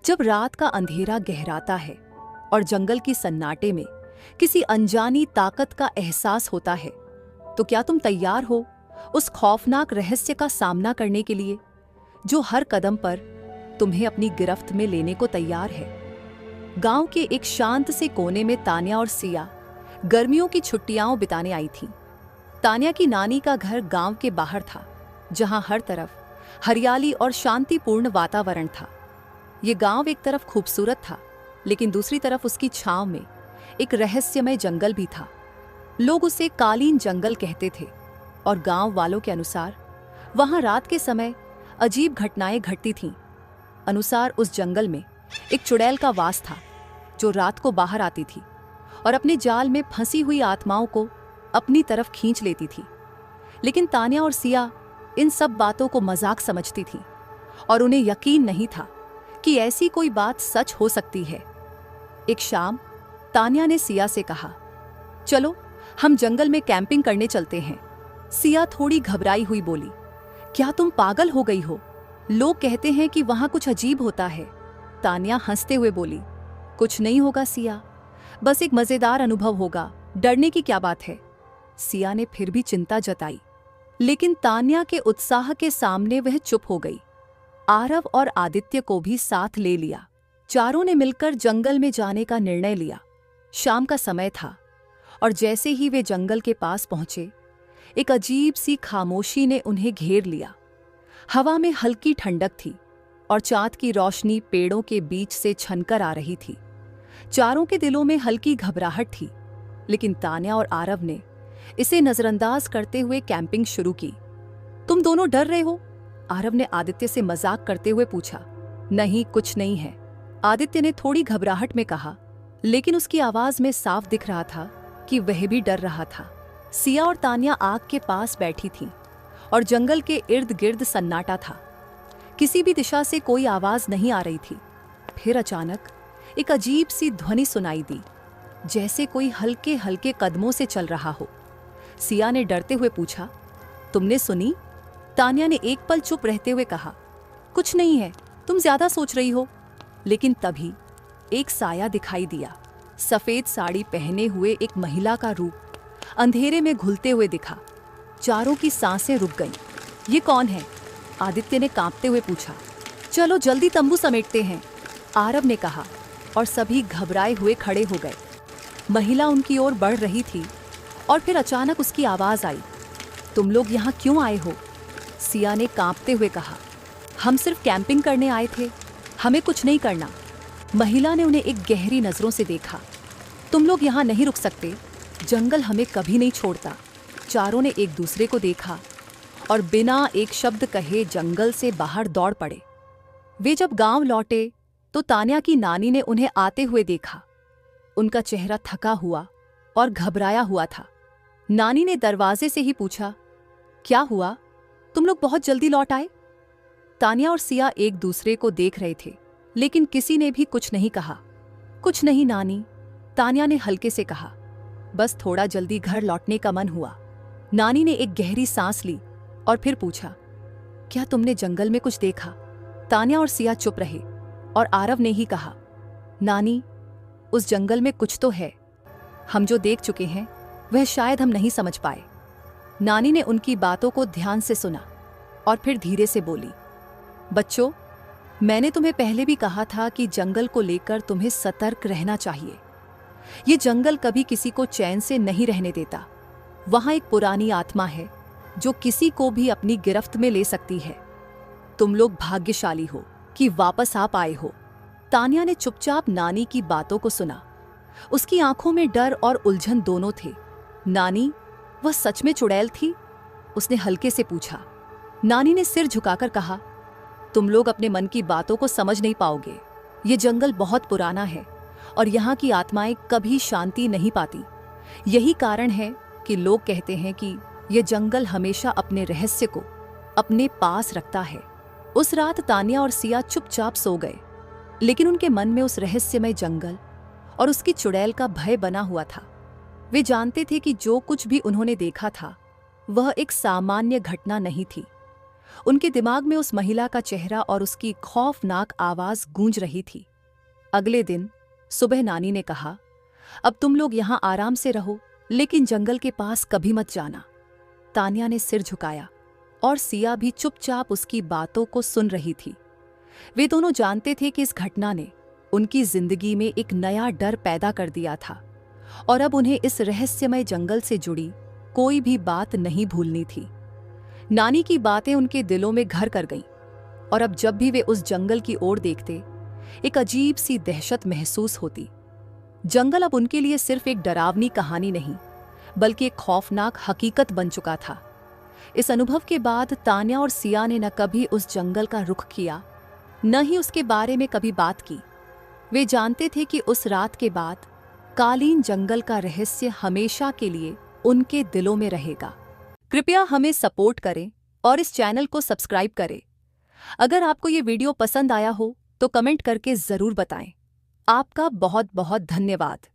जब रात का अंधेरा गहराता है और जंगल की सन्नाटे में किसी अनजानी ताकत का एहसास होता है, तो क्या तुम तैयार हो उस खौफनाक रहस्य का सामना करने के लिए जो हर कदम पर तुम्हें अपनी गिरफ्त में लेने को तैयार है। गांव के एक शांत से कोने में तान्या और सिया गर्मियों की छुट्टियां बिताने आई थीं। तान्या की नानी का घर गांव के बाहर था, जहां हर तरफ हरियाली और शांतिपूर्ण वातावरण था। ये गांव एक तरफ खूबसूरत था, लेकिन दूसरी तरफ उसकी छांव में एक रहस्यमय जंगल भी था। लोग उसे कालीन जंगल कहते थे और गांव वालों के अनुसार वहां रात के समय अजीब घटनाएं घटती थीं। अनुसार उस जंगल में एक चुड़ैल का वास था, जो रात को बाहर आती थी और अपने जाल में फंसी हुई आत्माओं को अपनी तरफ खींच लेती थी। लेकिन तान्या और सिया इन सब बातों को मजाक समझती थीं और उन्हें यकीन नहीं था कि ऐसी कोई बात सच हो सकती है। एक शाम तान्या ने सिया से कहा, चलो हम जंगल में कैंपिंग करने चलते हैं। सिया थोड़ी घबराई हुई बोली, क्या तुम पागल हो गई हो? लोग कहते हैं कि वहां कुछ अजीब होता है। तान्या हंसते हुए बोली, कुछ नहीं होगा सिया, बस एक मजेदार अनुभव होगा, डरने की क्या बात है। सिया ने फिर भी चिंता जताई, लेकिन तान्या के उत्साह के सामने वह चुप हो गई। आरव और आदित्य को भी साथ ले लिया। चारों ने मिलकर जंगल में जाने का निर्णय लिया। शाम का समय था और जैसे ही वे जंगल के पास पहुंचे, एक अजीब सी खामोशी ने उन्हें घेर लिया। हवा में हल्की ठंडक थी और चांद की रोशनी पेड़ों के बीच से छनकर आ रही थी। चारों के दिलों में हल्की घबराहट थी, लेकिन तान्या और आरव ने इसे नजरअंदाज करते हुए कैंपिंग शुरू की। तुम दोनों डर रहे हो? आरव ने आदित्य से मजाक करते हुए पूछा। नहीं, कुछ नहीं है, आदित्य ने थोड़ी घबराहट में कहा, लेकिन उसकी आवाज में साफ दिख रहा था कि वह भी डर रहा था। सिया और तान्या आग के पास बैठी थीं और जंगल के इर्द गिर्द सन्नाटा था। किसी भी दिशा से कोई आवाज नहीं आ रही थी। फिर अचानक एक अजीब सी ध्वनि सुनाई दी, जैसे कोई हल्के हल्के कदमों से चल रहा हो। सिया ने डरते हुए पूछा, तुमने सुनी? तान्या ने एक पल चुप रहते हुए कहा, कुछ नहीं है, तुम ज्यादा सोच रही हो। लेकिन तभी एक साया दिखाई दिया। सफेद साड़ी पहने हुए एक महिला का रूप अंधेरे में घुलते हुए दिखा। चारों की सांसें रुक गईं। ये कौन है? आदित्य ने कांपते हुए पूछा। चलो जल्दी तंबू समेटते हैं, आरव ने कहा और सभी घबराए हुए खड़े हो गए। महिला उनकी ओर बढ़ रही थी और फिर अचानक उसकी आवाज आई, तुम लोग यहाँ क्यों आए हो? सिया ने कांपते हुए कहा, हम सिर्फ कैंपिंग करने आए थे, हमें कुछ नहीं करना। महिला ने उन्हें एक गहरी नजरों से देखा। तुम लोग यहाँ नहीं रुक सकते, जंगल हमें कभी नहीं छोड़ता। चारों ने एक दूसरे को देखा और बिना एक शब्द कहे जंगल से बाहर दौड़ पड़े। वे जब गांव लौटे तो तान्या की नानी ने उन्हें आते हुए देखा। उनका चेहरा थका हुआ और घबराया हुआ था। नानी ने दरवाजे से ही पूछा, क्या हुआ, तुम लोग बहुत जल्दी लौट आए? तान्या और सिया एक दूसरे को देख रहे थे, लेकिन किसी ने भी कुछ नहीं कहा। कुछ नहीं नानी, तान्या ने हल्के से कहा, बस थोड़ा जल्दी घर लौटने का मन हुआ। नानी ने एक गहरी सांस ली और फिर पूछा, क्या तुमने जंगल में कुछ देखा? तान्या और सिया चुप रहे और आरव ने ही कहा, नानी, उस जंगल में कुछ तो है। हम जो देख चुके हैं वह शायद हम नहीं समझ पाए। नानी ने उनकी बातों को ध्यान से सुना और फिर धीरे से बोली, बच्चों, मैंने तुम्हें पहले भी कहा था कि जंगल को लेकर तुम्हें सतर्क रहना चाहिए। ये जंगल कभी किसी को चैन से नहीं रहने देता। वहां एक पुरानी आत्मा है जो किसी को भी अपनी गिरफ्त में ले सकती है। तुम लोग भाग्यशाली हो कि वापस आप आए हो। तान्या ने चुपचाप नानी की बातों को सुना। उसकी आंखों में डर और उलझन दोनों थे। नानी, वह सच में चुड़ैल थी? उसने हल्के से पूछा। नानी ने सिर झुकाकर कहा, तुम लोग अपने मन की बातों को समझ नहीं पाओगे। ये जंगल बहुत पुराना है और यहाँ की आत्माएं कभी शांति नहीं पाती। यही कारण है कि लोग कहते हैं कि यह जंगल हमेशा अपने रहस्य को अपने पास रखता है। उस रात तान्या और सिया चुपचाप सो गए, लेकिन उनके मन में उस रहस्यमय जंगल और उसकी चुड़ैल का भय बना हुआ था। वे जानते थे कि जो कुछ भी उन्होंने देखा था वह एक सामान्य घटना नहीं थी। उनके दिमाग में उस महिला का चेहरा और उसकी खौफनाक आवाज गूंज रही थी। अगले दिन सुबह नानी ने कहा, अब तुम लोग यहां आराम से रहो, लेकिन जंगल के पास कभी मत जाना। तान्या ने सिर झुकाया और सिया भी चुपचाप उसकी बातों को सुन रही थी। वे दोनों जानते थे कि इस घटना ने उनकी जिंदगी में एक नया डर पैदा कर दिया था और अब उन्हें इस रहस्यमय जंगल से जुड़ी कोई भी बात नहीं भूलनी थी। नानी की बातें उनके दिलों में घर कर गईं और अब जब भी वे उस जंगल की ओर देखते, एक अजीब सी दहशत महसूस होती। जंगल अब उनके लिए सिर्फ एक डरावनी कहानी नहीं, बल्कि एक खौफनाक हकीकत बन चुका था। इस अनुभव के बाद तान्या और सिया ने न कभी उस जंगल का रुख किया, न ही उसके बारे में कभी बात की। वे जानते थे कि उस रात के बाद कालीन जंगल का रहस्य हमेशा के लिए उनके दिलों में रहेगा। कृपया हमें सपोर्ट करें और इस चैनल को सब्सक्राइब करें। अगर आपको ये वीडियो पसंद आया हो तो कमेंट करके जरूर बताएं। आपका बहुत बहुत धन्यवाद।